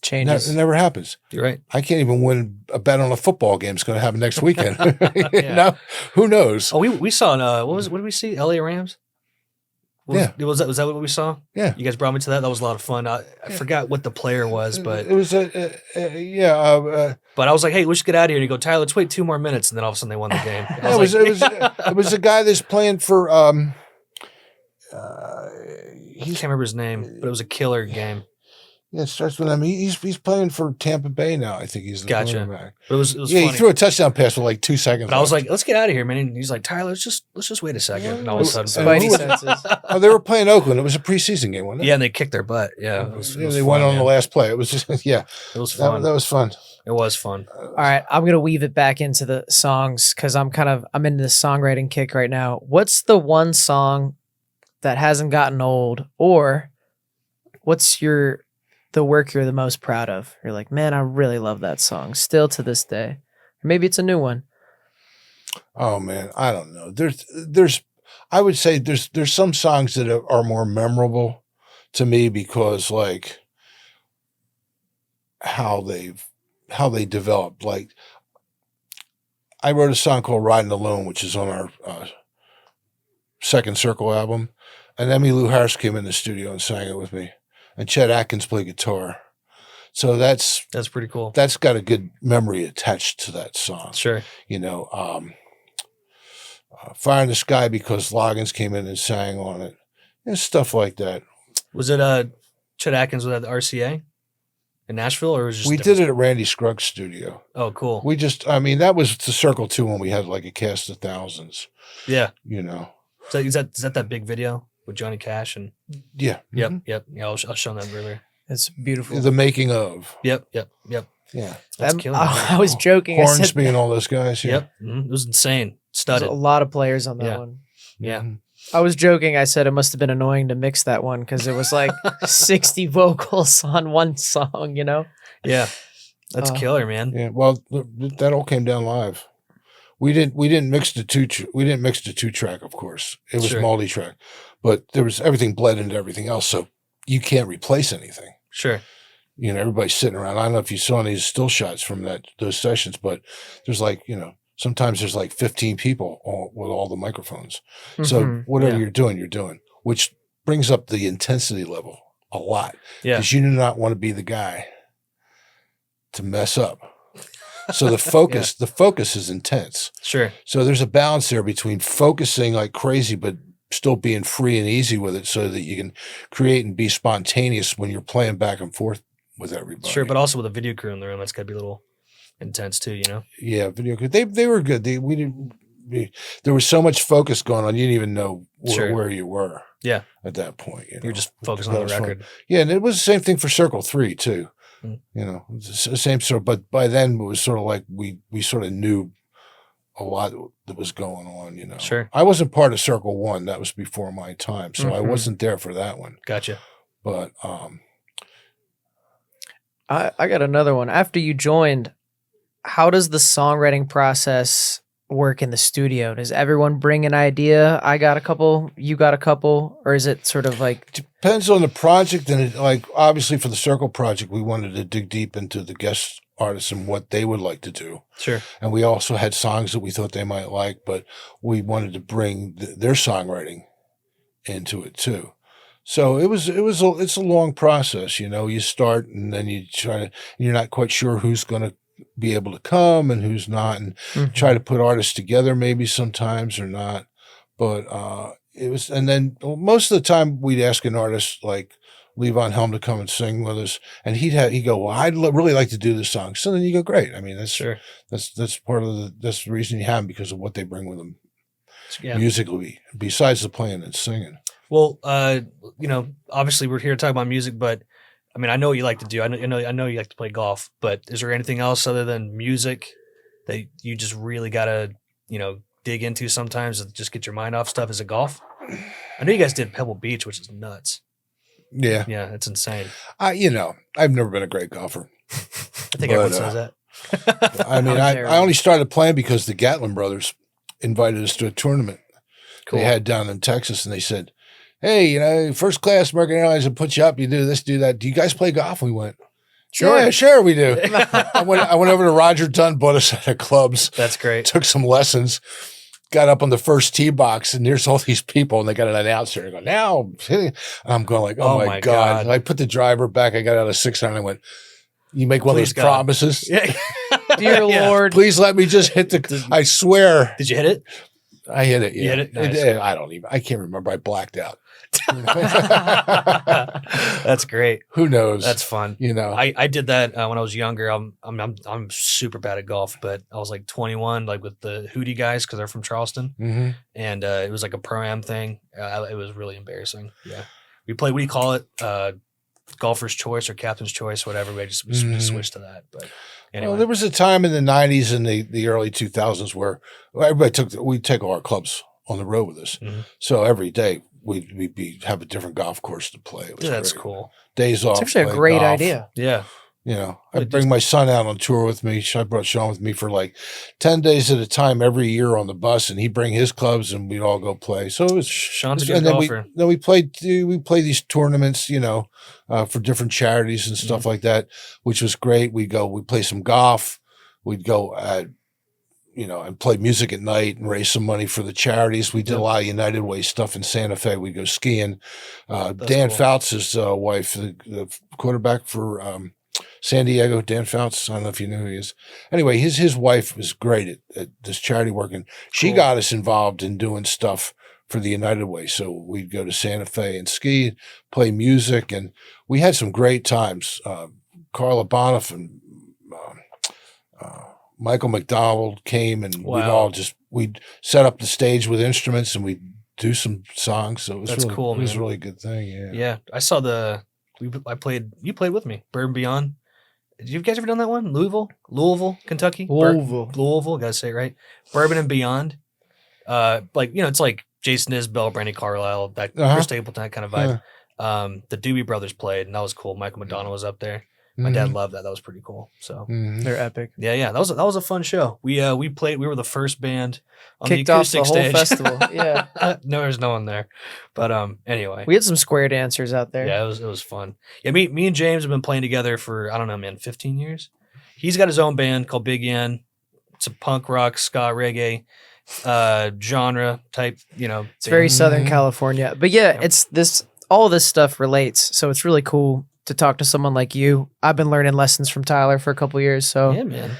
D: changes.
C: It never happens.
B: You're right.
C: I can't even win a bet on a football game. It's going to happen next weekend. Who knows?
B: Oh, we saw what did we see? LA Rams. Was that what we saw?
C: Yeah.
B: You guys brought me to that. That was a lot of fun. I forgot what the player was, but
C: it was
B: but I was like, hey, let's get out of here. And you go, Tyler, let's wait 2 more minutes, and then all of a sudden they won the game.
C: It was a guy that's playing for
B: I can't remember his name, but it was a killer game.
C: Yeah, it starts with him. He's playing for Tampa Bay now. I think he's the quarterback.
B: But it was
C: yeah,
B: funny.
C: he threw a touchdown pass with like 2 seconds.
B: But I was like, let's get out of here, man. And he's like, Tyler, let's just wait a second. And all of a sudden,
D: Spidey senses.
C: Oh, they were playing Oakland. It was a preseason game, wasn't it?
B: Yeah, and they kicked their butt. Yeah, it was
C: they
B: fun,
C: won on
B: man.
C: the last play. It was just
B: It was fun.
C: That was fun.
B: It was fun.
D: All right, I'm gonna weave it back into the songs, because I'm into the songwriting kick right now. What's the one song that hasn't gotten old, or what's the work you're the most proud of? You're like, man, I really love that song still to this day. Or maybe it's a new one.
C: Oh man, I don't know. I would say there's some songs that are more memorable to me, because like how they developed. Like, I wrote a song called Riding Alone, which is on our Second Circle album, and Emmylou Harris came in the studio and sang it with me, and Chet Atkins played guitar. So that's
B: pretty cool.
C: That's got a good memory attached to that song.
B: Sure.
C: Fire in the Sky, because Loggins came in and sang on it, and stuff like that.
B: Was it Chet Atkins was at the RCA in Nashville, or was it just
C: we did it at Randy Scruggs' studio.
B: Oh, cool.
C: That was the Circle 2 when we had like a cast of thousands.
B: Yeah.
C: So
B: is that big video with Johnny Cash and?
C: Yeah.
B: Yep.
C: Mm-hmm.
B: Yep. Yeah, I'll show them earlier.
D: It's beautiful.
C: The making of.
B: Yep.
C: Yeah.
B: That's killing.
D: I was joking.
C: Hornsby and all those guys. Yeah.
B: Yep. Mm-hmm. It was insane. Studded.
D: There's a lot of players on that one.
B: Yeah.
C: Mm-hmm.
D: I was joking. I said it must have been annoying to mix that one, because it was like 60 vocals on one song,
B: Yeah. That's killer, man.
C: Yeah. Well, that all came down live. We didn't mix the two track, of course. It was multi-track, but there was everything bled into everything else, so you can't replace anything.
B: Sure.
C: Everybody's sitting around. I don't know if you saw these still shots from those sessions, but there's like, sometimes there's like 15 people with all the microphones. Mm-hmm. So whatever you're doing, which brings up the intensity level a lot.
B: Yeah.
C: Because you do not want to be the guy to mess up. So the focus is intense.
B: Sure.
C: So there's a balance there between focusing like crazy, but still being free and easy with it, so that you can create and be spontaneous when you're playing back and forth with everybody.
B: Sure, but also with a video crew in the room, that's got to be a little intense too,
C: Yeah, video crew. They were good. There was so much focus going on, you didn't even know where you were.
B: Yeah.
C: At that point,
B: you're just focusing on the record.
C: Fun. Yeah, and it was the same thing for Circle 3 too. It's the same sort. But by then it was sort of like we sort of knew a lot that was going on.
B: Sure.
C: I wasn't part of Circle 1. That was before my time, so I wasn't there for that one.
B: Gotcha.
C: But
D: I got another one. After you joined, how does the songwriting process work in the studio? Does everyone bring an idea? I got a couple, you got a couple, or is it sort of like...
C: Depends on the project, and obviously for the Circle project, we wanted to dig deep into the guest artists and what they would like to do.
B: Sure.
C: And we also had songs that we thought they might like, but we wanted to bring their songwriting into it too. So it's a long process, you know. You start and then you try to, and you're not quite sure who's going to be able to come and who's not, and try to put artists together maybe sometimes or not. But it was, and then most of the time we'd ask an artist like Levon Helm to come and sing with us, and he'd go, well, I'd really like to do this song. So then you go, great. I mean, that's part of that's the reason you have them, because of what they bring with them musically, besides the playing and singing.
B: Well, you know, obviously we're here to talk about music, but I mean, I know what you like to do. I know you like to play golf, but is there anything else other than music that you just really gotta, you know, dig into sometimes to just get your mind off stuff? Is it golf? I know you guys did Pebble Beach, which is nuts.
C: Yeah.
B: Yeah, it's insane.
C: You know, I've never been a great golfer.
B: I think everyone says that.
C: I mean, I only started playing because the Gatlin brothers invited us to a tournament they had down in Texas, and they said, hey, you know, first class American Airlines will put you up, you do this, do that. Do you guys play golf? We went, sure. Yeah, sure we do. I went over to Roger Dunn, bought a set of clubs.
B: That's great.
C: Took some lessons. Got up on the first tee box, and there's all these people, and they got an announcer. I go, now, I'm going like, oh my God. And I put the driver back. I got out of 6 iron. I went, you make one of those promises?
B: Yeah.
D: Dear Lord.
C: Please let me just hit the, I swear.
B: Did you hit it?
C: I hit it. Yeah.
B: You hit it? Nice.
C: I can't remember. I blacked out.
B: That's great.
C: Who knows?
B: That's fun.
C: You know,
B: I did that when I was younger. I'm super bad at golf, but I was like 21, like with the Hootie guys, because they're from Charleston, and it was like a pro-am thing. It was really embarrassing. Yeah, we played. What do you call it? Golfer's choice or captain's choice, whatever. We just switched to that. But anyway,
C: well, there was a time in the 90s and the early 2000s where everybody we'd take all our clubs on the road with us. So every day we'd have a different golf course to play. It was
B: that's
C: great.
B: Cool.
C: Days off.
D: It's actually a great idea.
B: Yeah.
C: You know, I'd bring my son out on tour with me. I brought Sean with me for like 10 days at a time every year on the bus, and he'd bring his clubs and we'd all go play. So it was
B: Sean's a good golfer.
C: Then we played these tournaments, you know, for different charities and stuff like that, which was great. We'd play some golf. We'd go you know, and play music at night and raise some money for the charities. We did a lot of United Way stuff in Santa Fe. We'd go skiing. Dan Fouts' wife, the quarterback for San Diego, Dan Fouts, I don't know if you know who he is. Anyway, his wife was great at this charity work, and she got us involved in doing stuff for the United Way. So we'd go to Santa Fe and ski, play music, and we had some great times. Carla Boniff and Michael McDonald came, and we'd set up the stage with instruments and we'd do some songs. So it was cool. It was a really good thing. Yeah.
B: Yeah. I saw you played with me, Bourbon Beyond. Did you guys ever done that one? Louisville, Kentucky? Louisville, gotta say it right. Bourbon and Beyond. Like, you know, it's like Jason Isbell, Brandy Carlisle, that Chris Stapleton kind of vibe. The Doobie Brothers played, and that was cool. Michael McDonald was up there. My dad loved that. That was pretty cool. So
D: they're epic.
B: Yeah. That was a fun show. We played. We were the first band on
D: Kicked
B: the acoustic
D: off the whole
B: stage.
D: festival. Yeah.
B: No, there's no one there. But anyway,
D: we had some square dancers out there.
B: Yeah, it was fun. Yeah, me and James have been playing together for, I don't know, man, 15 years. He's got his own band called Big Yen. It's a punk rock, ska, reggae genre type. You know,
D: it's very Southern California. But yeah, it's this. All of this stuff relates, so it's really cool to talk to someone like you. I've been learning lessons from Tyler for a couple years, so
B: yeah, man,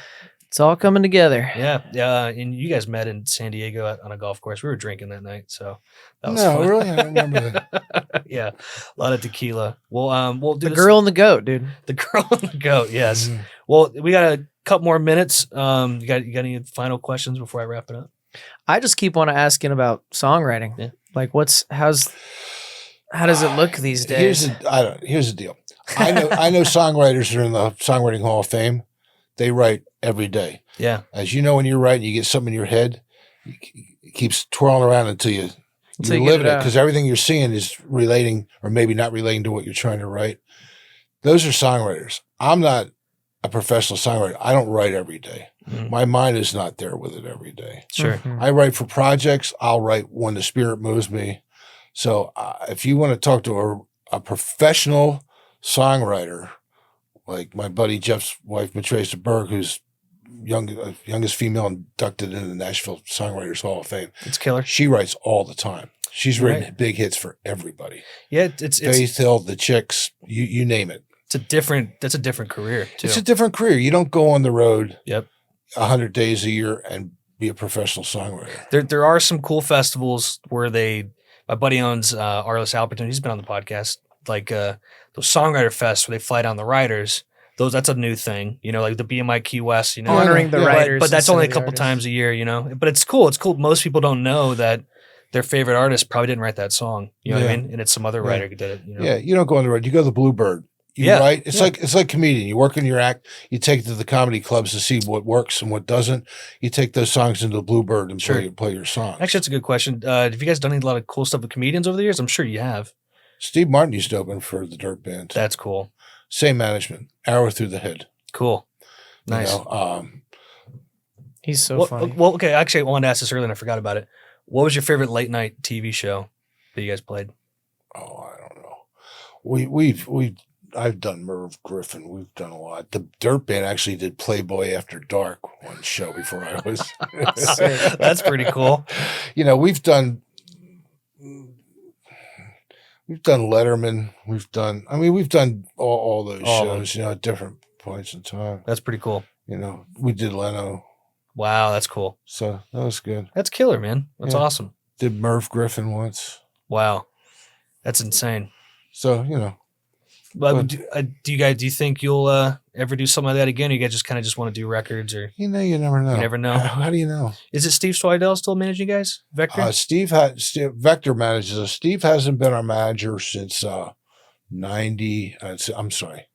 D: it's all coming together.
B: Yeah. And you guys met in San Diego on a golf course. We were drinking that night, so that was fun.
C: Really, I don't remember that.
B: Yeah, a lot of tequila. Well, we'll do
D: the girl and the goat, dude.
B: The girl and the goat. Yes. Well, we got a couple more minutes. You got any final questions before I wrap it up?
D: I just keep on asking about songwriting. Yeah. Like, how does it look these days?
C: Here's the deal. I know songwriters that are in the Songwriting Hall of Fame. They write every day.
B: Yeah.
C: As you know, when you're writing, you get something in your head. It keeps twirling around until you live it, because everything you're seeing is relating or maybe not relating to what you're trying to write. Those are songwriters. I'm not a professional songwriter. I don't write every day. My mind is not there with it every day.
B: Sure.
C: I write for projects. I'll write when the spirit moves me. So if you want to talk to a professional songwriter, like my buddy Jeff's wife, Matresa Berg, who's youngest female inducted into the Nashville Songwriters Hall of Fame.
B: It's killer.
C: She writes all the time. She's written big hits for everybody.
B: Yeah, it's
C: Faith Hill, the Chicks, you name it.
B: That's a different career too.
C: It's a different career. You don't go on the road.
B: Yep.
C: 100 days a year and be a professional songwriter.
B: There are some cool festivals where my buddy owns Arliss Alperton. He's been on the podcast. Like those songwriter fests where they fly down the writers. That's a new thing, like the BMI Key West,
D: honoring the writers.
B: But that's only a couple times a year, But it's cool. It's cool. Most people don't know that their favorite artist probably didn't write that song. You know what I mean? And it's some other writer who did it.
C: Yeah, you don't go on the road. You go to the Bluebird. You write. It's like comedian. You work in your act. You take it to the comedy clubs to see what works and what doesn't. You take those songs into the Bluebird and play your songs.
B: Actually, that's a good question. Have you guys done a lot of cool stuff with comedians over the years? I'm sure you have.
C: Steve Martin used to open for the Dirt Band.
B: That's cool.
C: Same management. Arrow through the head.
B: Cool. Nice.
D: He's so funny.
B: Well, okay. Actually, I wanted to ask this earlier and I forgot about it. What was your favorite late night TV show that you guys played?
C: Oh, I don't know. I've done Merv Griffin. We've done a lot. The Dirt Band actually did Playboy After Dark one show before I was.
B: That's pretty cool.
C: We've done Letterman. We've done all those shows, at different points in time.
B: That's pretty cool.
C: We did Leno.
B: Wow, that's cool.
C: So that was good.
B: That's killer, man. That's awesome.
C: Did Merv Griffin once.
B: Wow. That's insane.
C: So,
B: But do you think you'll ever do something like that again? Or you guys just want to do records, or
C: you never know.
B: You never know.
C: How do you know?
B: Is it Steve Swidell still managing you guys? Vector?
C: Vector manages us. Steve hasn't been our manager since 90. I'm sorry,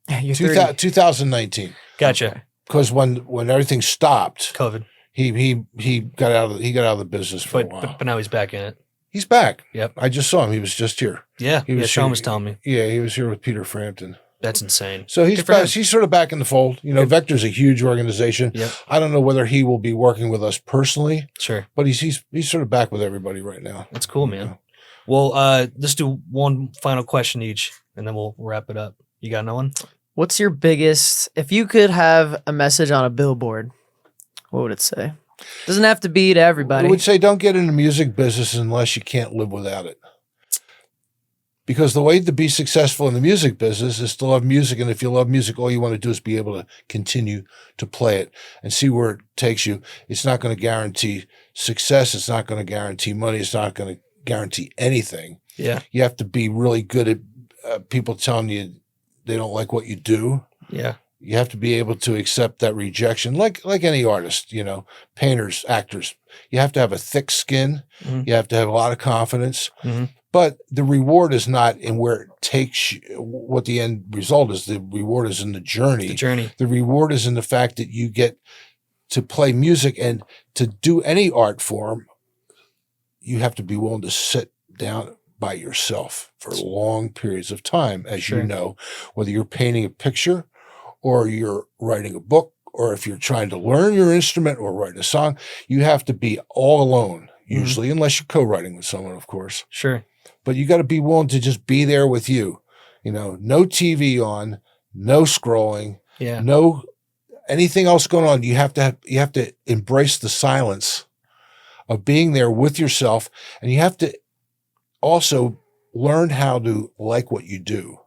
C: 2019.
B: Gotcha.
C: Because when everything stopped,
B: COVID,
C: he got out of the business for a while.
B: But now he's back in it.
C: He's back.
B: Yep.
C: I just saw him. He was just here.
B: Yeah. Sean was telling me.
C: Yeah, he was here with Peter Frampton.
B: That's insane.
C: So he's back, he's sort of back in the fold. Vector's a huge organization.
B: Yep.
C: I don't know whether he will be working with us personally.
B: Sure.
C: But he's sort of back with everybody right now.
B: That's cool, man. Well, let's do one final question each, and then we'll wrap it up. You got another one?
D: What's your biggest, if you could have a message on a billboard, what would it say? Doesn't have to be to everybody.
C: I would say don't get in the music business unless you can't live without it. Because the way to be successful in the music business is to love music. And if you love music, all you want to do is be able to continue to play it and see where it takes you. It's not going to guarantee success. It's not going to guarantee money. It's not going to guarantee anything.
B: Yeah.
C: You have to be really good at people telling you they don't like what you do.
B: Yeah.
C: You have to be able to accept that rejection, like any artist, painters, actors. You have to have a thick skin.
B: Mm-hmm.
C: You have to have a lot of confidence.
B: Mm-hmm.
C: But the reward is not in where it takes you. What the end result is, the reward is in the journey.
B: The journey.
C: The reward is in the fact that you get to play music, and to do any art form, you have to be willing to sit down by yourself for long periods of time, as you know, whether you're painting a picture or you're writing a book, or if you're trying to learn your instrument or write a song, you have to be all alone, usually, unless you're co-writing with someone, of course.
B: Sure. But
C: you got to be willing to just be there with you. No TV on, no scrolling, no anything else going on. You have to embrace the silence of being there with yourself, and you have to also learn how to like what you do.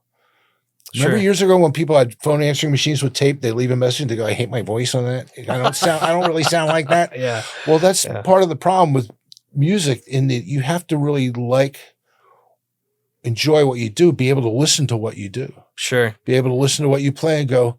C: Remember years ago when people had phone answering machines with tape, they leave a message and they go, I hate my voice on that. I don't really sound like that.
B: Yeah.
C: Well, that's part of the problem with music, in that you have to really enjoy what you do, be able to listen to what you do.
B: Sure.
C: Be able to listen to what you play and go,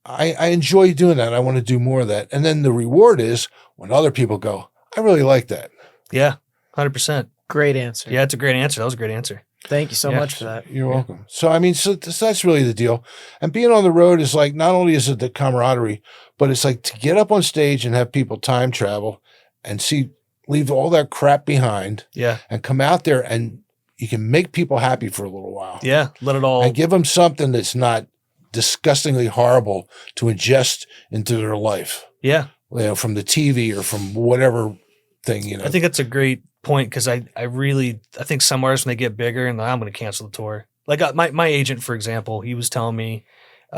C: I enjoy doing that. I want to do more of that. And then the reward is when other people go, I really like that.
B: Yeah. 100%.
D: Great answer.
B: Yeah, it's a great answer. That was a great answer.
D: Thank you so much for that.
C: You're welcome. So, so that's really the deal. And being on the road is like, not only is it the camaraderie, but it's like to get up on stage and have people time travel and leave all that crap behind.
B: Yeah.
C: And come out there and you can make people happy for a little while.
B: Yeah. Let it all.
C: And give them something that's not disgustingly horrible to ingest into their life.
B: Yeah.
C: From the TV or from whatever thing,
B: I think that's a great point, because I think some artists, when they get bigger, and I'm going to cancel the tour. Like my agent, for example, he was telling me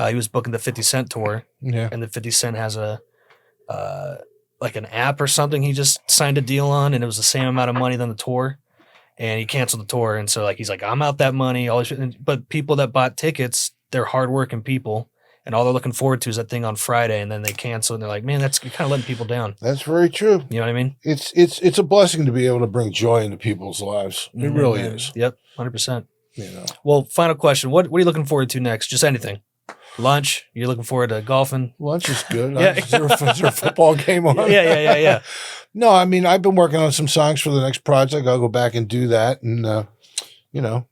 B: He was booking the 50 Cent tour.
C: Yeah.
B: And the 50 Cent has a like an app or something he just signed a deal on, and it was the same amount of money than the tour. And he canceled the tour, and so like he's like, I'm out that money. All this shit. But people that bought tickets, they're hardworking people, and all they're looking forward to is that thing on Friday, and then they cancel, and they're like, man, that's, you're kind of letting people down.
C: That's very true.
B: You know what I mean?
C: It's a blessing to be able to bring joy into people's lives. It really is.
B: Yep, 100%.
C: You know.
B: Well, final question: What are you looking forward to next? Just anything. Lunch? You're looking forward to golfing?
C: Lunch is good.
B: Yeah.
C: Is there a football game on?
B: Yeah.
C: No, I mean, I've been working on some songs for the next project. I'll go back and do that. And, you know,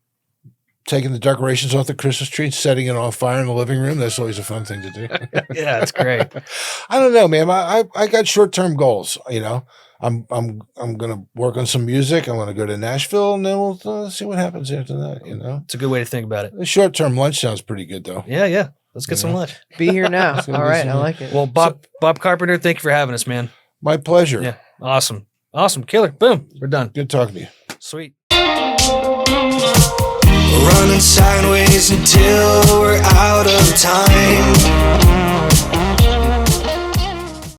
C: taking the decorations off the Christmas tree and setting it on fire in the living room. That's always a fun thing to do.
B: Yeah, it's great.
C: I don't know, man. I got short-term goals, you know. I'm going to work on some music. I'm going to go to Nashville, and then we'll see what happens after that, you know.
B: It's a good way to think about it.
C: The short-term lunch sounds pretty good, though.
B: Yeah. Let's get some lunch.
D: Be here now. All right, I like it.
B: Well, Bob Carpenter, thank you for having us, man.
C: My pleasure.
B: Yeah, awesome, killer. Boom, we're done.
C: Good talking to you.
B: Sweet.
A: Running sideways until we're out of time.